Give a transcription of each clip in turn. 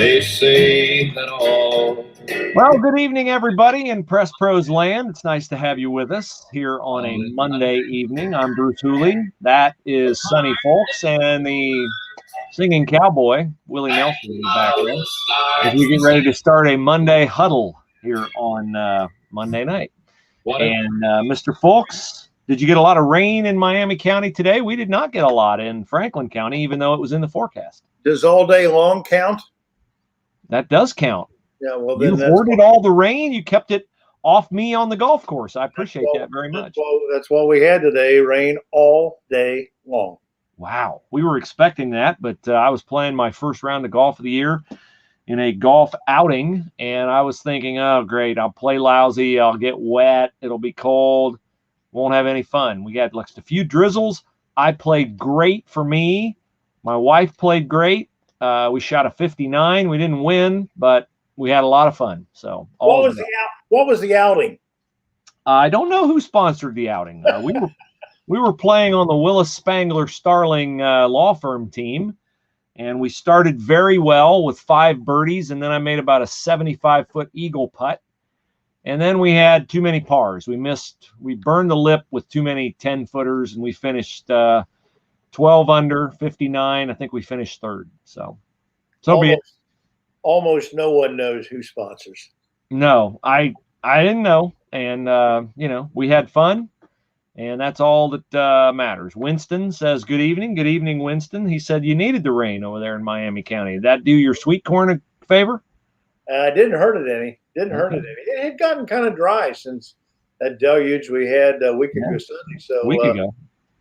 They say that all. Well, good evening, everybody in Press Pros land. It's nice to have you with us here on a Monday evening. I'm Bruce Hooley. That is Sonny Fulks, and the singing cowboy, Willie Nelson, in the background, as we get ready to start a Monday huddle here on Monday night. And Mr. Fulks, did you get a lot of rain in Miami County today? We did not get a lot in Franklin County, even though it was in the forecast. Does all day long count? That does count. Yeah, well, then you hoarded all the rain. You kept it off me on the golf course. I appreciate that very much. That's what we had today, rain all day long. Wow. We were expecting that, but I was playing my first round of golf of the year in a golf outing, and I was thinking, oh, great, I'll play lousy. I'll get wet. It'll be cold. Won't have any fun. We got a few drizzles. I played great for me. My wife played great. We shot a 59. We didn't win, but we had a lot of fun. So what was the outing? I don't know who sponsored the outing. We were playing on the Willis Spangler Starling law firm team, and we started very well with 5 birdies, and then I made about a 75-foot eagle putt, and then we had too many pars. We burned the lip with too many 10-footers, and we finished 12 under, 59. I think we finished third. So be it. Almost no one knows who sponsors. No, I didn't know. And, we had fun, and that's all that matters. Winston says, good evening. Good evening, Winston. He said you needed the rain over there in Miami County. Did that do your sweet corn a favor? Didn't hurt it any. It had gotten kind of dry since that deluge we had a week ago Sunday. So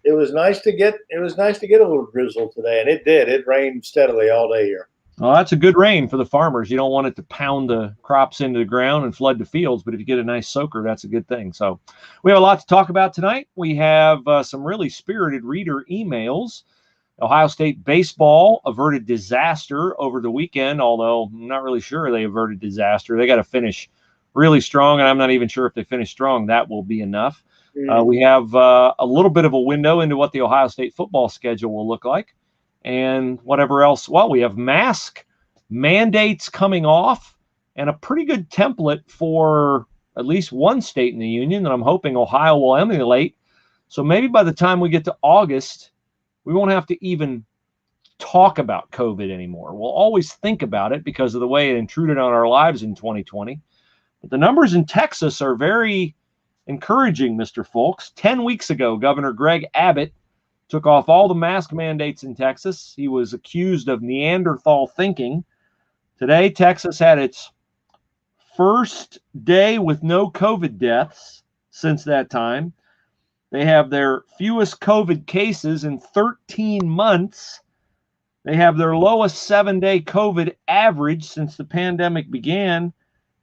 it was nice to get a little drizzle today, and it did. It rained steadily all day here. Well, that's a good rain for the farmers. You don't want it to pound the crops into the ground and flood the fields, but if you get a nice soaker, that's a good thing. So we have a lot to talk about tonight. We have some really spirited reader emails. Ohio State baseball averted disaster over the weekend, although I'm not really sure they averted disaster. They got to finish really strong, and I'm not even sure if they finish strong, that will be enough. We have a little bit of a window into what the Ohio State football schedule will look like. And whatever else. Well, we have mask mandates coming off and a pretty good template for at least one state in the union that I'm hoping Ohio will emulate. So maybe by the time we get to August, we won't have to even talk about COVID anymore. We'll always think about it because of the way it intruded on our lives in 2020. But the numbers in Texas are very encouraging, Mr. Fulks. 10 weeks ago, Governor Greg Abbott took off all the mask mandates in Texas. He was accused of Neanderthal thinking. Today, Texas had its first day with no COVID deaths since that time. They have their fewest COVID cases in 13 months. They have their lowest 7-day COVID average since the pandemic began,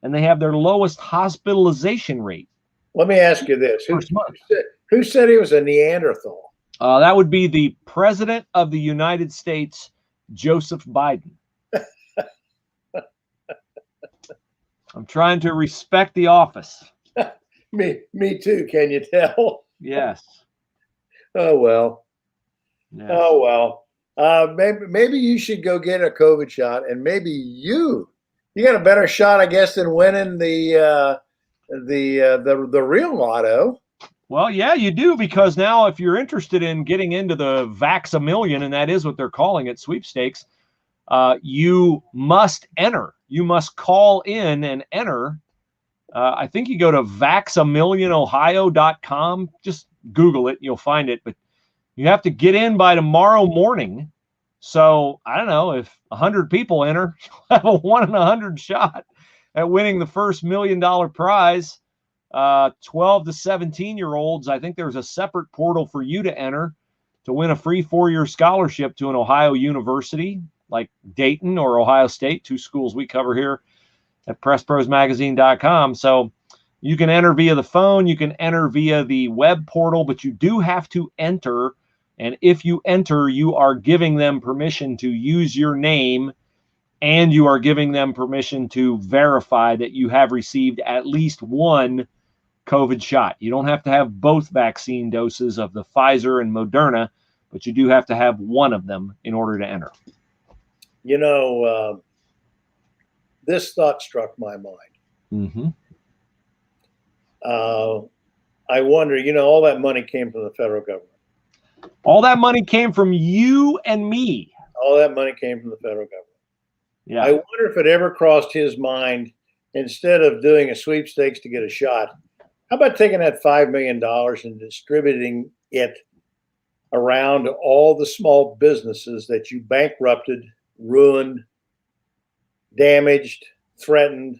and they have their lowest hospitalization rate. Let me ask you this. Who said he was a Neanderthal? That would be the President of the United States, Joseph Biden. I'm trying to respect the office. Me too. Can you tell? Yes. Oh, well. Yes. Oh, well. Maybe you should go get a COVID shot, and maybe you got a better shot, I guess, than winning the real lotto. Well, yeah, you do, because now if you're interested in getting into the Vax-A-Million, and that is what they're calling it, sweepstakes, you must enter. You must call in and enter. I think you go to vaxamillionohio.com. Just Google it. You'll find it. But you have to get in by tomorrow morning. So, I don't know, if 100 people enter, you'll have a 1 in 100 shot at winning the first $1 million prize. 12 to 17-year-olds, I think there's a separate portal for you to enter to win a free 4-year scholarship to an Ohio university like Dayton or Ohio State, 2 schools we cover here at PressProsMagazine.com. So you can enter via the phone, you can enter via the web portal, but you do have to enter. And if you enter, you are giving them permission to use your name, and you are giving them permission to verify that you have received at least one COVID shot. You don't have to have both vaccine doses of the Pfizer and Moderna, but you do have to have one of them in order to enter. You know, this thought struck my mind. Mm-hmm. I wonder, all that money came from the federal government. All that money came from you and me. All that money came from the federal government. Yeah. I wonder if it ever crossed his mind, instead of doing a sweepstakes to get a shot, how about taking that $5 million and distributing it around all the small businesses that you bankrupted, ruined, damaged, threatened,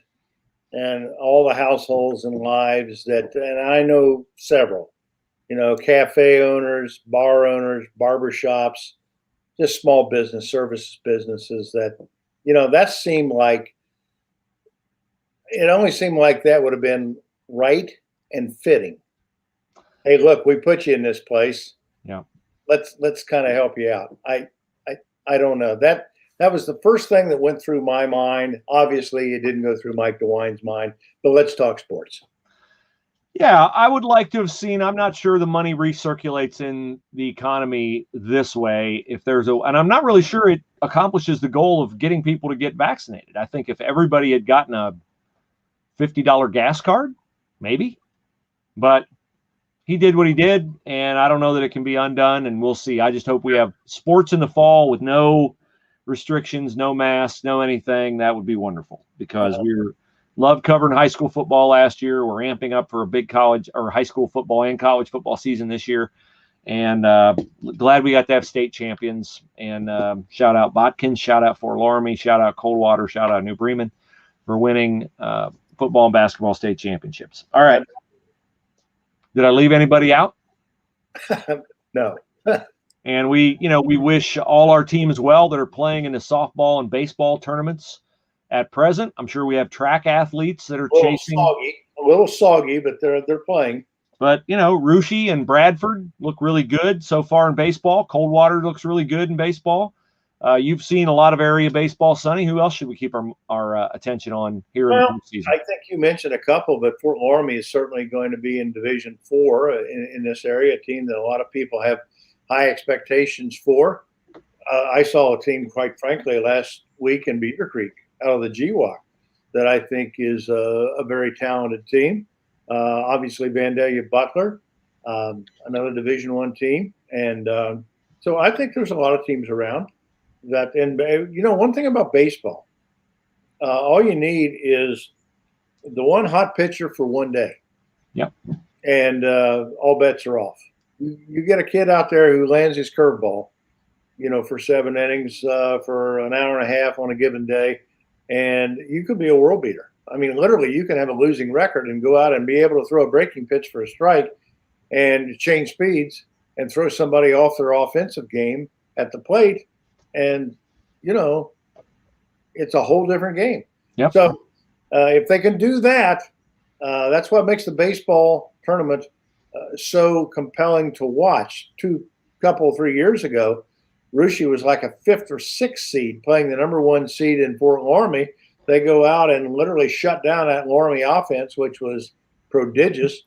and all the households and lives and I know several, cafe owners, bar owners, barber shops, just small business, services businesses that it only seemed like that would have been right and fitting. Hey, look, we put you in this place. Yeah. Let's kind of help you out. I don't know. That was the first thing that went through my mind. Obviously, it didn't go through Mike DeWine's mind, but let's talk sports. Yeah, I would like to have seen, I'm not sure the money recirculates in the economy this way. And I'm not really sure it accomplishes the goal of getting people to get vaccinated. I think if everybody had gotten a $50 gas card, maybe, but he did what he did, and I don't know that it can be undone, and we'll see. I just hope we have sports in the fall with no restrictions, no masks, no anything. That would be wonderful, because loved covering high school football last year. We're amping up for a big college or high school football and college football season this year, and glad we got to have state champions. And shout out Botkins, shout out Fort Loramie, shout out Coldwater, shout out New Bremen for winning football and basketball state championships. All right. Did I leave anybody out? No. And we wish all our teams well that are playing in the softball and baseball tournaments at present. I'm sure we have track athletes that are chasing. A little soggy, but they're playing. But, Rushy and Bradford look really good so far in baseball. Coldwater looks really good in baseball. You've seen a lot of area baseball, Sonny. Who else should we keep our attention on here in the postseason? I think you mentioned a couple, but Fort Loramie is certainly going to be in Division IV in this area, a team that a lot of people have high expectations for. I saw a team, quite frankly, last week in Beaver Creek out of the GWAC that I think is a very talented team. Obviously, Vandalia Butler, another Division I team. And so I think there's a lot of teams around. One thing about baseball, all you need is the one hot pitcher for one day. Yep. And all bets are off. You get a kid out there who lands his curveball, for 7 innings, for an hour and a half on a given day, and you could be a world beater. I mean, literally, you can have a losing record and go out and be able to throw a breaking pitch for a strike and change speeds and throw somebody off their offensive game at the plate. And, it's a whole different game. Yep. So if they can do that, that's what makes the baseball tournament so compelling to watch. 3 years ago, Rushy was like a 5th or 6th seed playing the number 1 seed in Fort Loramie. They go out and literally shut down that Loramie offense, which was prodigious,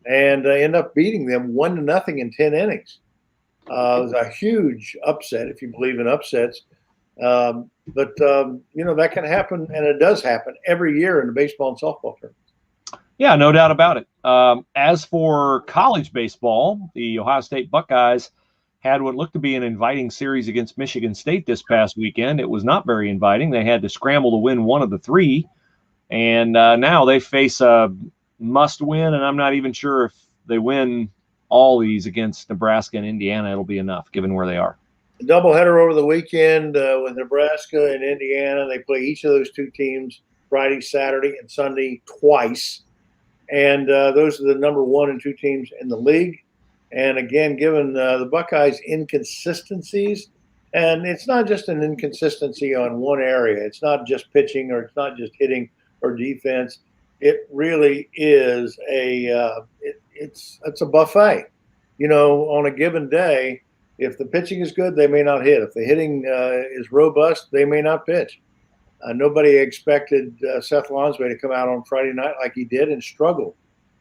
and end up beating them 1-0 in 10 innings. It was a huge upset, if you believe in upsets. But that can happen, and it does happen every year in the baseball and softball tournament. Yeah, no doubt about it. As for college baseball, the Ohio State Buckeyes had what looked to be an inviting series against Michigan State this past weekend. It was not very inviting. They had to scramble to win one of the 3, and now they face a must-win, and I'm not even sure if they win all these against Nebraska and Indiana, it'll be enough given where they are. A doubleheader over the weekend with Nebraska and Indiana. They play each of those 2 teams Friday, Saturday, and Sunday twice. And those are the number 1 and 2 teams in the league. And again, given the Buckeyes' inconsistencies, and it's not just an inconsistency on one area. It's not just pitching, or it's not just hitting or defense. It really is it's a buffet. On a given day, if the pitching is good, they may not hit. If the hitting is robust, they may not pitch. Nobody expected Seth Lonsway to come out on Friday night like he did and struggle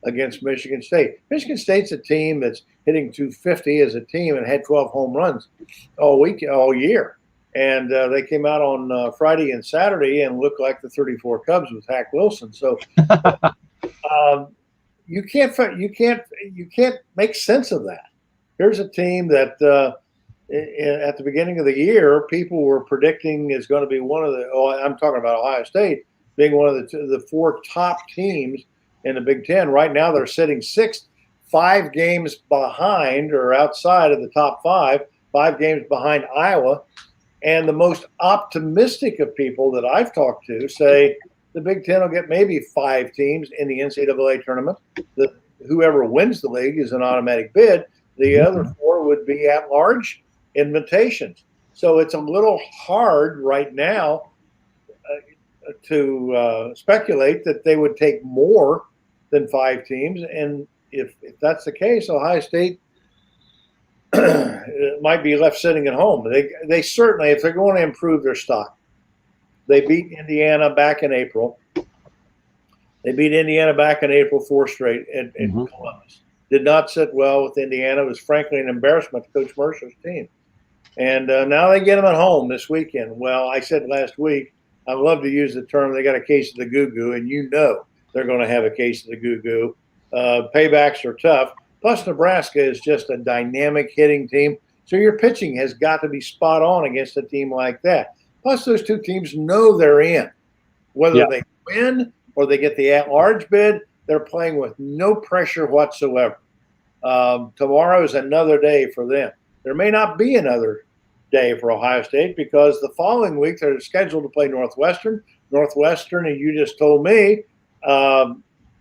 against Michigan State. Michigan State's a team that's hitting .250 as a team and had 12 home runs all year. And they came out on Friday and Saturday and looked like the 34 Cubs with Hack Wilson. So you can't make sense of that. Here's a team that at the beginning of the year, people were predicting is going to be one of the. Oh, I'm talking about Ohio State being one of the four top teams in the Big Ten. Right now, they're sitting sixth, 5 games behind or outside of the top 5 games behind Iowa. And the most optimistic of people that I've talked to say the Big Ten will get maybe 5 teams in the NCAA tournament. Whoever wins the league is an automatic bid. The other 4 would be at-large invitations. So it's a little hard right now to speculate that they would take more than 5 teams. And if that's the case, Ohio State might be left sitting at home. They certainly, if they're going to improve their stock, they beat Indiana back in April. They beat Indiana back in April 4 straight in Columbus. Did not sit well with Indiana. It was frankly an embarrassment to Coach Mercer's team. And now they get them at home this weekend. Well, I said last week, I love to use the term, they got a case of the goo-goo, and you know they're going to have a case of the goo-goo. Paybacks are tough. Plus, Nebraska is just a dynamic hitting team. So your pitching has got to be spot on against a team like that. Plus, those 2 teams know they're in. Whether they win or they get the at-large bid, they're playing with no pressure whatsoever. Tomorrow is another day for them. There may not be another day for Ohio State because the following week they're scheduled to play Northwestern. Northwestern, and you just told me,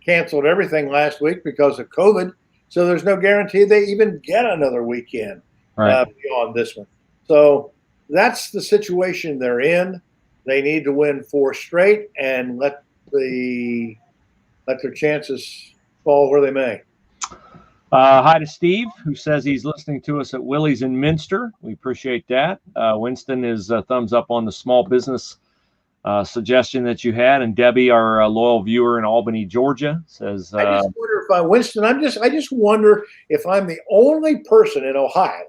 canceled everything last week because of COVID. So there's no guarantee they even get another weekend beyond this one. So that's the situation they're in. They need to win 4 straight and let their chances fall where they may. Hi to Steve, who says he's listening to us at Willie's in Minster. We appreciate that. Winston is thumbs up on the small business suggestion that you had, and Debbie, our loyal viewer in Albany, Georgia, says. I just wonder if Winston. I just wonder if I'm the only person in Ohio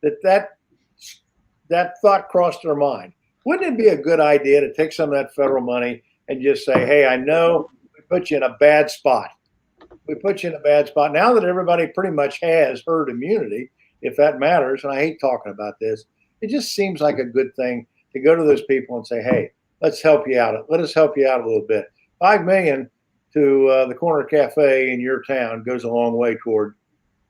that thought crossed their mind. Wouldn't it be a good idea to take some of that federal money and just say, "Hey, I know we put you in a bad spot. We put you in a bad spot." Now that everybody pretty much has herd immunity, if that matters, and I hate talking about this, it just seems like a good thing to go to those people and say, "Hey, let's help you out. Let us help you out a little bit." $5 million to the corner cafe in your town goes a long way toward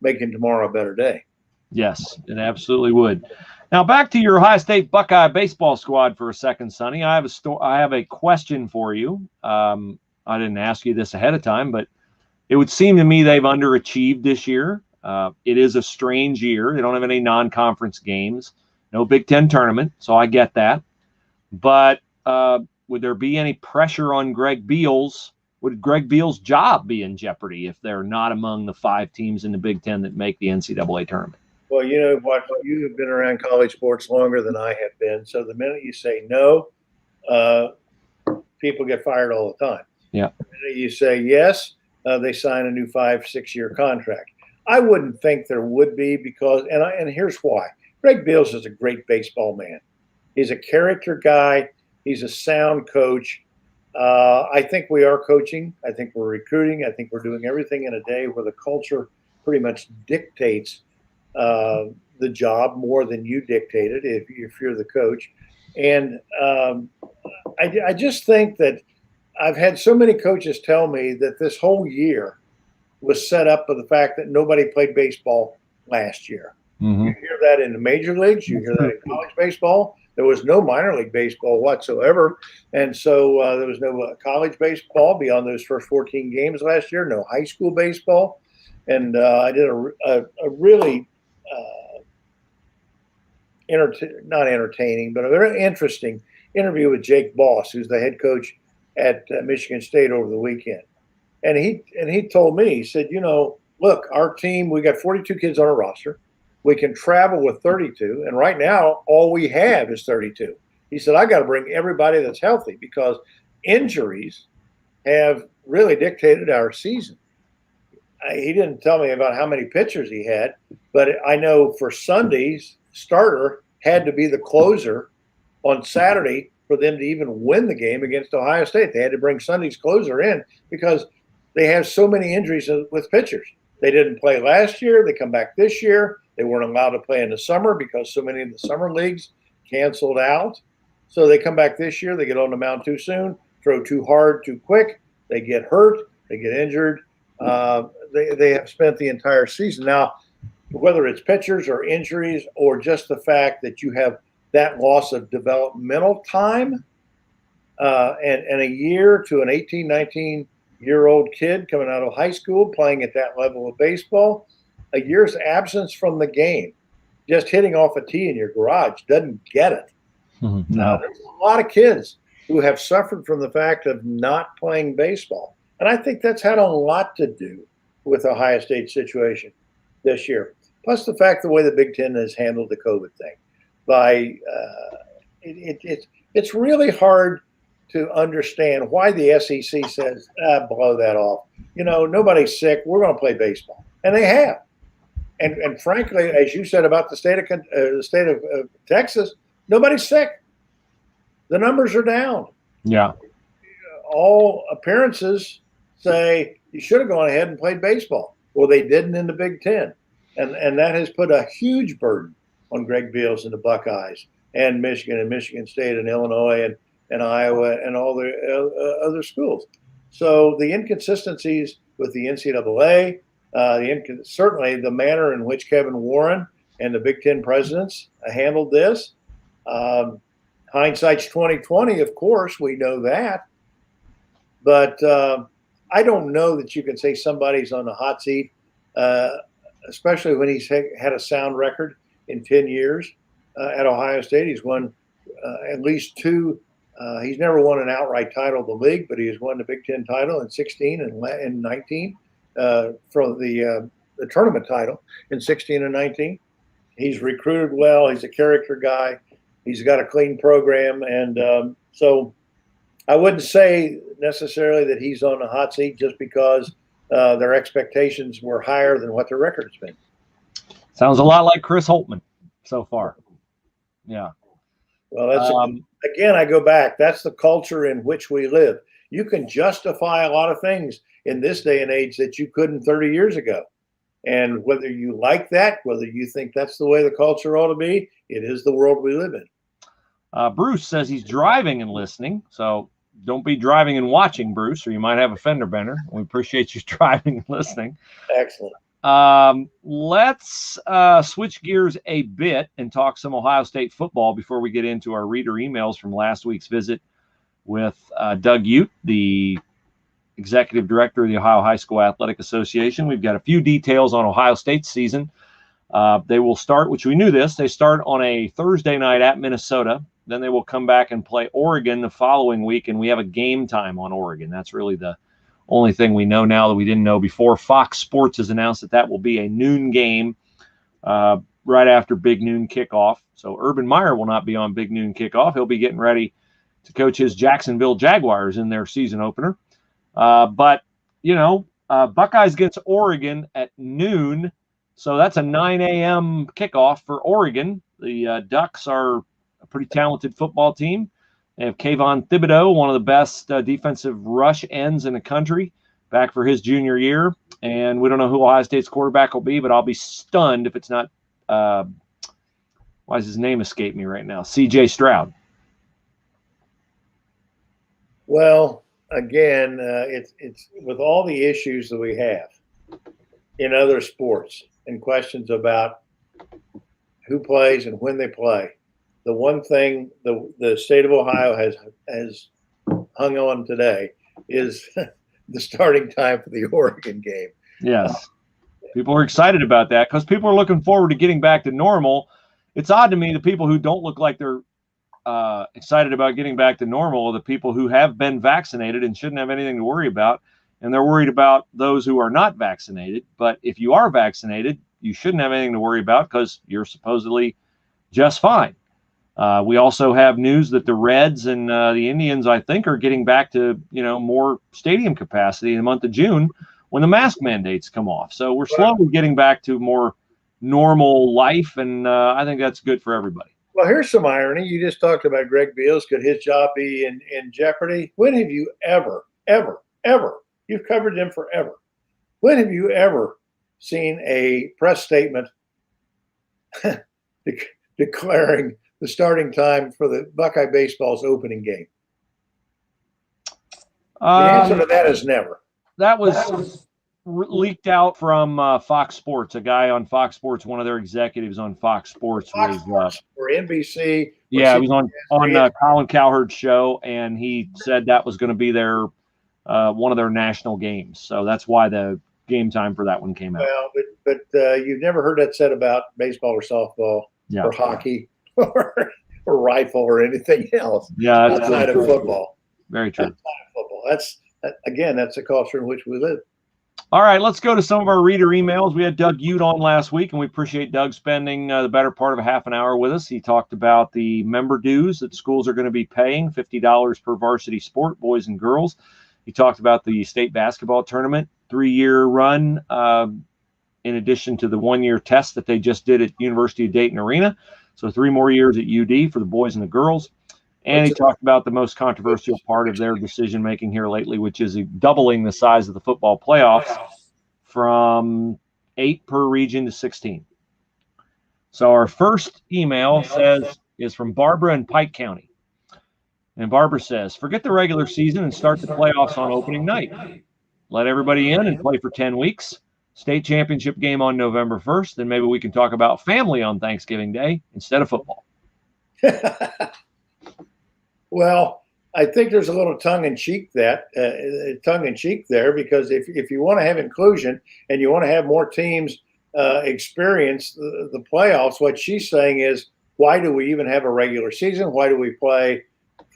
making tomorrow a better day. Yes, it absolutely would. Now back to your Ohio State Buckeye baseball squad for a second, Sonny. I have a question for you. I didn't ask you this ahead of time, but it would seem to me they've underachieved this year. It is a strange year. They don't have any non-conference games, no Big Ten tournament, so I get that. But would there be any pressure on Greg Beal's? Would Greg Beal's job be in jeopardy if they're not among the 5 teams in the Big Ten that make the NCAA tournament? Well, you know what? You have been around college sports longer than I have been. So the minute you say no, people get fired all the time. Yeah. The minute you say yes, they sign a new 5-6-year contract. I wouldn't think there would be because, and here's why. Greg Beals is a great baseball man. He's a character guy. He's a sound coach. I think we are coaching. I think we're recruiting. I think we're doing everything in a day where the culture pretty much dictates the job more than you dictate it if you're the coach. And I just think that I've had so many coaches tell me that this whole year was set up with the fact that nobody played baseball last year. Mm-hmm. You hear that in the major leagues. You hear that in college baseball. There was no minor league baseball whatsoever. And so there was no college baseball beyond those first 14 games last year, no high school baseball. And I did a really not entertaining, but a very interesting interview with Jake Boss, who's the head coach at Michigan State over the weekend. And he told me, he said, you know, look, our team, we got 42 kids on our roster. We can travel with 32. And right now, all we have is 32. He said, I got to bring everybody that's healthy because injuries have really dictated our season. He didn't tell me about how many pitchers he had, but I know for Sunday's starter had to be the closer on Saturday for them to even win the game against Ohio State. They had to bring Sunday's closer in because they have so many injuries with pitchers. They didn't play last year. They come back this year. They weren't allowed to play in the summer because so many of the summer leagues canceled out. So they come back this year. They get on the mound too soon, throw too hard, too quick. They get hurt. They get injured. They have spent the entire season. Now, whether it's pitchers or injuries or just the fact that you have that loss of developmental time and a year to an 18, 19-year-old kid coming out of high school playing at that level of baseball, a year's absence from the game, just hitting off a tee in your garage doesn't get it. No. There's a lot of kids who have suffered from the fact of not playing baseball. And I think that's had a lot to do with the Ohio State situation this year. Plus the fact the way the Big Ten has handled the COVID thing. It's really hard to understand why the SEC says, blow that off. Nobody's sick. We're going to play baseball. And they have. And frankly, as you said about the state of Texas, nobody's sick. The numbers are down. Yeah. All appearances say you should have gone ahead and played baseball. Well, they didn't in the Big Ten. And that has put a huge burden on Greg Beals and the Buckeyes and Michigan State and Illinois and Iowa and all the other schools. So the inconsistencies with the NCAA, certainly the manner in which Kevin Warren and the Big Ten presidents handled this. Hindsight's 20/20, of course, we know that. But I don't know that you can say somebody's on the hot seat, especially when he's had a sound record in 10 years at Ohio State. He's won at least two. He's never won an outright title of the league, but he has won the Big Ten title in 16 and 19 from the tournament title in 16 and 19. He's recruited well. He's a character guy. He's got a clean program. And so I wouldn't say necessarily that he's on the hot seat just because their expectations were higher than what their record's been. Sounds a lot like Chris Holtmann so far. Yeah. Well, that's again, I go back. That's the culture in which we live. You can justify a lot of things in this day and age that you couldn't 30 years ago. And whether you like that, whether you think that's the way the culture ought to be, it is the world we live in. Bruce says he's driving and listening. So don't be driving and watching, Bruce, or you might have a fender bender. We appreciate you driving and listening. Excellent. Let's switch gears a bit and talk some Ohio State football before we get into our reader emails from last week's visit with Doug Ute, the executive director of the Ohio High School Athletic Association. We've got a few details on Ohio State's season. They will start, which we knew this, they start on a Thursday night at Minnesota. Then they will come back and play Oregon the following week, and we have a game time on Oregon. That's really the only thing we know now that we didn't know before. Fox Sports has announced that will be a noon game right after Big Noon kickoff. So Urban Meyer will not be on Big Noon kickoff. He'll be getting ready to coach his Jacksonville Jaguars in their season opener. But Buckeyes against Oregon at noon. So that's a 9 a.m. kickoff for Oregon. The Ducks are a pretty talented football team. They have Kayvon Thibodeau, one of the best defensive rush ends in the country, back for his junior year. And we don't know who Ohio State's quarterback will be, but I'll be stunned if it's not why does his name escape me right now? C.J. Stroud. Well, again, it's with all the issues that we have in other sports and questions about who plays and when they play. The one thing the state of Ohio has hung on today is the starting time for the Oregon game. Yes. People are excited about that because people are looking forward to getting back to normal. It's odd to me the people who don't look like they're excited about getting back to normal are the people who have been vaccinated and shouldn't have anything to worry about. And they're worried about those who are not vaccinated. But if you are vaccinated, you shouldn't have anything to worry about because you're supposedly just fine. We also have news that the Reds and the Indians, I think, are getting back to, more stadium capacity in the month of June when the mask mandates come off. So we're slowly getting back to more normal life, and I think that's good for everybody. Well, here's some irony. You just talked about Greg Beals. Could his job be in jeopardy? When have you ever, you've covered them forever. When have you ever seen a press statement declaring the starting time for the Buckeye baseball's opening game? The answer to that is never. That was leaked out from Fox Sports. A guy on Fox Sports, one of their executives on Fox Sports, or NBC. Yeah, he was on Colin Cowherd's show, and he said that was going to be their one of their national games. So that's why the game time for that one came out. Well, but you've never heard that said about baseball or softball or hockey or rifle or anything else. Yeah, that's outside of football. Very true. Outside of football. That's the culture in which we live. All right, let's go to some of our reader emails. We had Doug Ute on last week, and we appreciate Doug spending the better part of a half an hour with us. He talked about the member dues that schools are going to be paying, $50 per varsity sport, boys and girls. He talked about the state basketball tournament, 3-year run, in addition to the 1-year test that they just did at University of Dayton Arena. So 3 more years at UD for the boys and the girls. And he talked about the most controversial part of their decision-making here lately, which is doubling the size of the football playoffs from 8 per region to 16. So our first email is from Barbara in Pike County. And Barbara says, forget the regular season and start the playoffs on opening night. Let everybody in and play for 10 weeks. State championship game on November 1st. Then maybe we can talk about family on Thanksgiving Day instead of football. Well, I think there's a little tongue-in-cheek there, because if you want to have inclusion and you want to have more teams experience the playoffs, what she's saying is, why do we even have a regular season? Why do we play?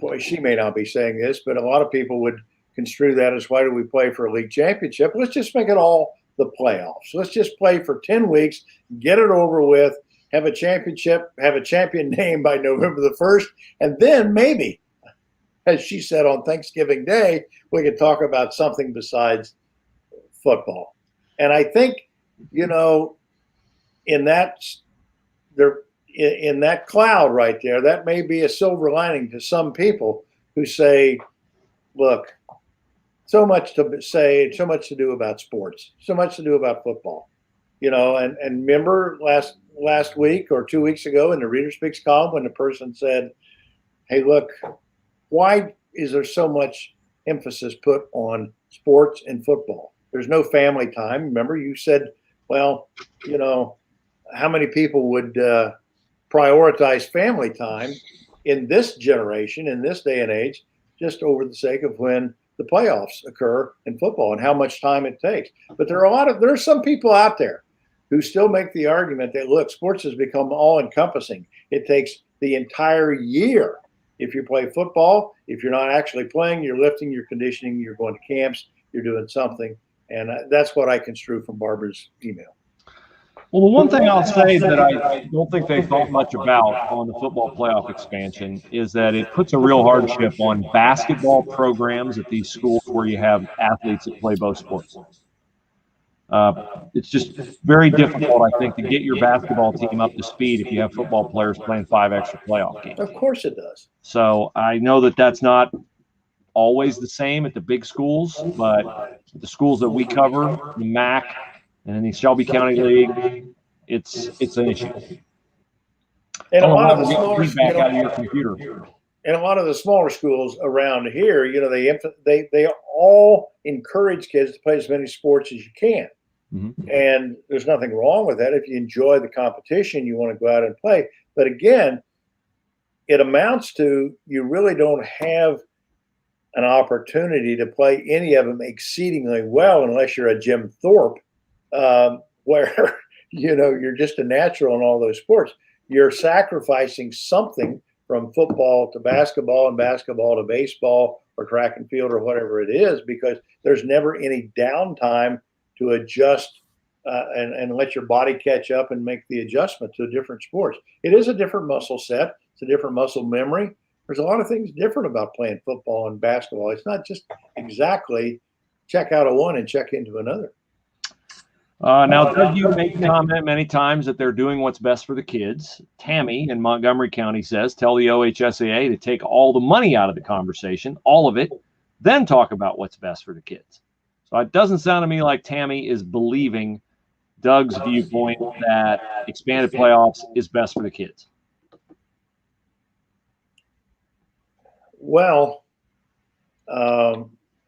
Boy, she may not be saying this, but a lot of people would construe that as, why do we play for a league championship? Let's just make it all the playoffs. Let's just play for 10 weeks, get it over with, have a championship, have a champion name by November the 1st, and then maybe, as she said, on Thanksgiving Day, we could talk about something besides football. And I think, in that cloud right there, that may be a silver lining to some people who say, look, so much to say, so much to do about sports, so much to do about football, and remember last week or 2 weeks ago in the Reader Speaks column when the person said, hey, look, why is there so much emphasis put on sports and football? There's no family time. Remember, you said, well, how many people would prioritize family time in this generation, in this day and age, just over the sake of when the playoffs occur in football and how much time it takes. But there are some people out there who still make the argument that, look, sports has become all-encompassing. It takes the entire year. If you play football, if you're not actually playing, you're lifting, you're conditioning, you're going to camps, you're doing something. And that's what I construe from Barbara's email. Well, the one thing I'll say that I don't think they thought much about on the football playoff expansion is that it puts a real hardship on basketball programs at these schools where you have athletes that play both sports. It's just very difficult, I think, to get your basketball team up to speed if you have football players playing 5 extra playoff games. Of course it does. So I know that that's not always the same at the big schools, but the schools that we cover, the MAC, and in the Shelby County League, it's an issue. And a lot of the smaller feedback out of your computer. And a lot of the smaller schools around here, they all encourage kids to play as many sports as you can. Mm-hmm. And there's nothing wrong with that. If you enjoy the competition, you want to go out and play. But again, it amounts to you really don't have an opportunity to play any of them exceedingly well unless you're a Jim Thorpe, where you're just a natural in all those sports. You're sacrificing something from football to basketball and basketball to baseball or track and field or whatever it is, because there's never any downtime to adjust and let your body catch up and make the adjustment to different sports. It is a different muscle set. It's a different muscle memory. There's a lot of things different about playing football and basketball. It's not just exactly check out of one and check into another. Now, Doug, you made the comment many times that they're doing what's best for the kids. Tammy in Montgomery County says, tell the OHSAA to take all the money out of the conversation, all of it, then talk about what's best for the kids. So it doesn't sound to me like Tammy is believing Doug's viewpoint that expanded playoffs is best for the kids. Well,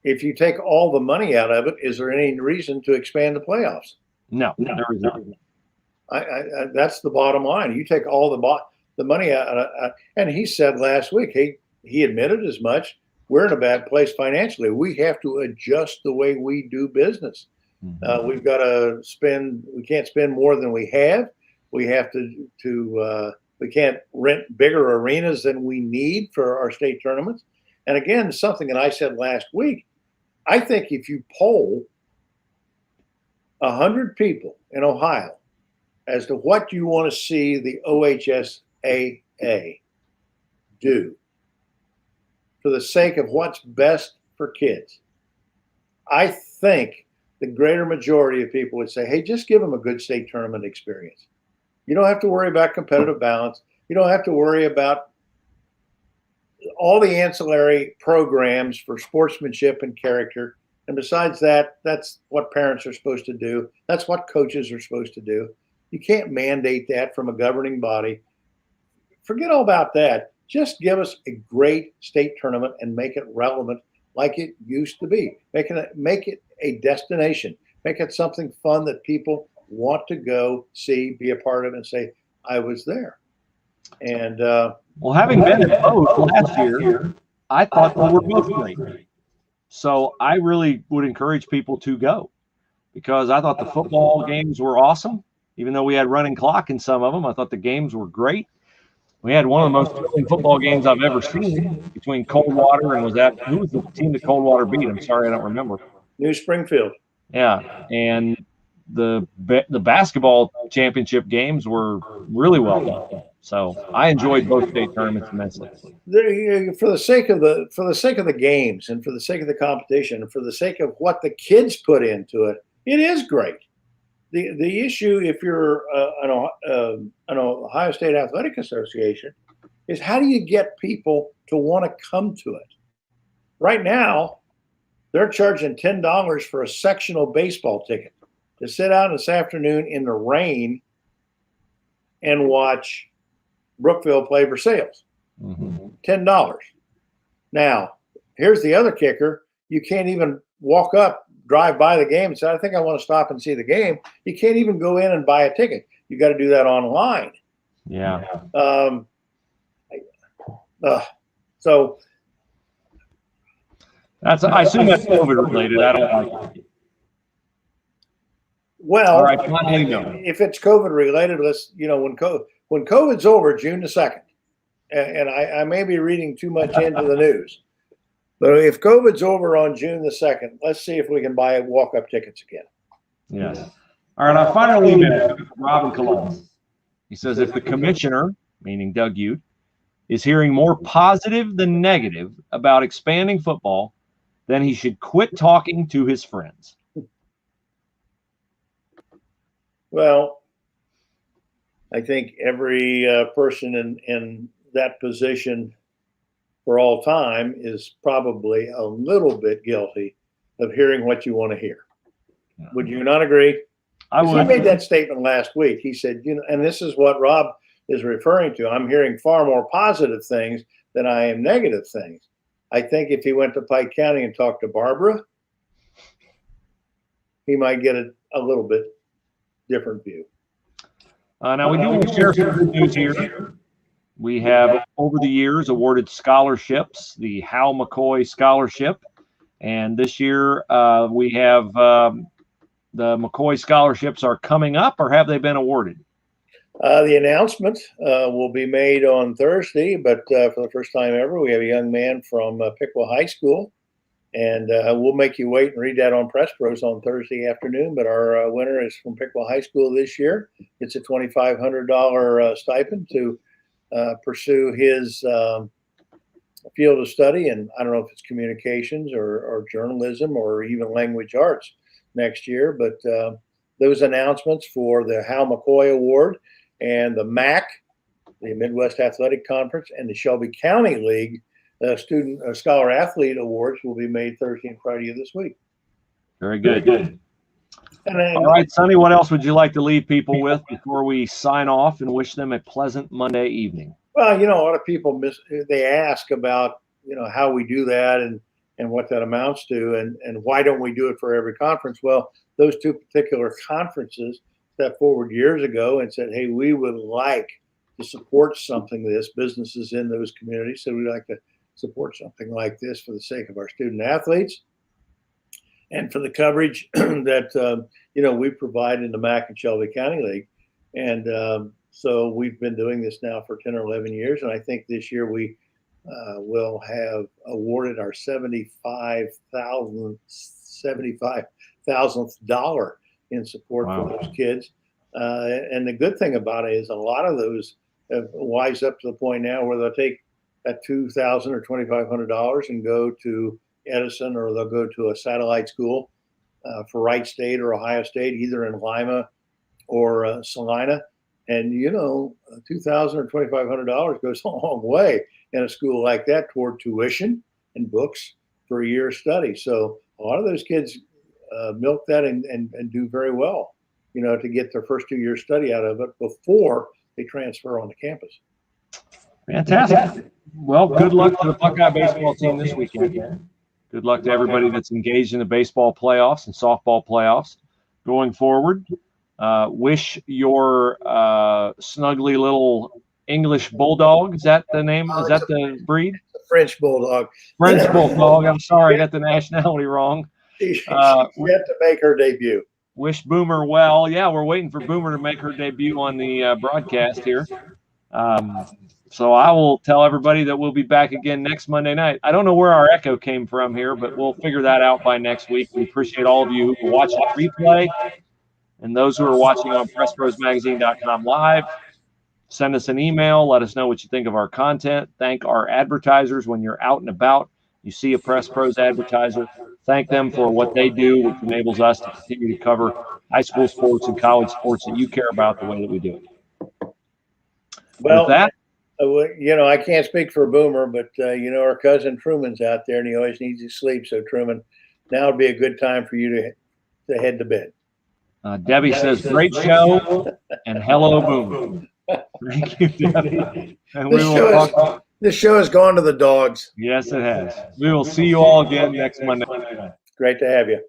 if you take all the money out of it, is there any reason to expand the playoffs? No, there is not. That's the bottom line. You take all the money out, and he said last week, he admitted as much. We're in a bad place financially. We have to adjust the way we do business. Mm-hmm. We've got to spend. We can't spend more than we have. We have to. We can't rent bigger arenas than we need for our state tournaments. And again, something that I said last week. I think if you poll 100 people in Ohio as to what you want to see the OHSAA do for the sake of what's best for kids, I think the greater majority of people would say, hey, just give them a good state tournament experience. You don't have to worry about competitive balance. You don't have to worry about all the ancillary programs for sportsmanship and character. And besides that, that's what parents are supposed to do. That's what coaches are supposed to do. You can't mandate that from a governing body. Forget all about that. Just give us a great state tournament and make it relevant like it used to be. Make it a destination. Make it something fun that people want to go see, be a part of, and say, I was there. And well, having been at both last year, I thought they were both great. So I really would encourage people to go because I thought the football games were awesome. Even though we had running clock in some of them, I thought the games were great. We had one of the most thrilling football games I've ever seen between Coldwater and who was the team that Coldwater beat? I'm sorry, I don't remember. New Springfield. Yeah, and the basketball championship games were really well done. So I enjoyed both state tournaments immensely. For the sake of the games and for the sake of the competition and for the sake of what the kids put into it, it is great. The issue, if you're an Ohio State Athletic Association, is how do you get people to want to come to it? Right now, they're charging $10 for a sectional baseball ticket to sit out this afternoon in the rain and watch Brookville play Versailles. Mm-hmm. $10. Now, here's the other kicker. You can't even walk up, drive by the game and say, I think I want to stop and see the game. You can't even go in and buy a ticket. You got to do that online. Yeah. So I assume that's COVID related. I don't like it. Well, all right, finally, no. If it's COVID related, when COVID's over, June the 2nd, and I may be reading too much into the news, but if COVID's over on June the 2nd, let's see if we can buy walk-up tickets again. Yes. All right, our final email from Robin Columbus. He says, if the commissioner, meaning Doug Ute, is hearing more positive than negative about expanding football, then he should quit talking to his friends. Well, I think every person in that position for all time is probably a little bit guilty of hearing what you want to hear. Would you not agree? I would. He made that statement last week. He said, and this is what Rob is referring to. I'm hearing far more positive things than I am negative things. I think if he went to Pike County and talked to Barbara, he might get a little bit different view. Now, we do want to share some good news here. We have, over the years, awarded scholarships, the Hal McCoy Scholarship. And this year, we have the McCoy Scholarships are coming up, or have they been awarded? The announcement will be made on Thursday, but for the first time ever, we have a young man from Piqua High School. And we'll make you wait and read that on Press Pros on Thursday afternoon. But our winner is from Piqua High School this year. It's a $2,500 stipend to pursue his field of study. And I don't know if it's communications or journalism or even language arts next year. But those announcements for the Hal McCoy Award and the MAC, the Midwest Athletic Conference, and the Shelby County League Student Scholar Athlete Awards will be made Thursday and Friday of this week. Very good. Good. And then, all right, Sonny, what else would you like to leave people with before we sign off and wish them a pleasant Monday evening? Well, a lot of people they ask about, how we do that and what that amounts to and why don't we do it for every conference? Well, those two particular conferences stepped forward years ago and said, hey, we would like to support something this, businesses in those communities. So we'd like to support something like this for the sake of our student athletes and for the coverage that, we provide in the MAC and Shelby County League. And so we've been doing this now for 10 or 11 years. And I think this year we will have awarded our $75,000th dollar in support for those kids. And the good thing about it is a lot of those have wised up to the point now where they'll take that $2,000 or $2,500 and go to Edison, or they'll go to a satellite school for Wright State or Ohio State, either in Lima or Salina. And, $2,000 or $2,500 goes a long way in a school like that toward tuition and books for a year's study. So a lot of those kids milk that and do very well, to get their first 2 years study out of it before they transfer on the campus. Fantastic. Well, good luck to the Buckeye baseball team this weekend. Good luck to everybody that's engaged in the baseball playoffs and softball playoffs going forward. Wish your snuggly little English bulldog, is that the name? Is that the breed? French bulldog. French bulldog. I'm sorry, I got the nationality wrong. She's yet to make her debut. Wish Boomer well. Yeah, we're waiting for Boomer to make her debut on the broadcast here. So I will tell everybody that we'll be back again next Monday night. I don't know where our echo came from here, but we'll figure that out by next week. We appreciate all of you who watch the replay and those who are watching on PressProsMagazine.com live. Send us an email. Let us know what you think of our content. Thank our advertisers when you're out and about. You see a Press Pros advertiser. Thank them for what they do, which enables us to continue to cover high school sports and college sports that you care about the way that we do it. Well, with that, I can't speak for Boomer, but, our cousin Truman's out there and he always needs his sleep. So, Truman, now would be a good time for you to head to bed. Debbie says, great show and hello, Boomer. Thank you, Debbie. And this show has gone to the dogs. Yes, it has. We will see you all again next Monday. Great to have you.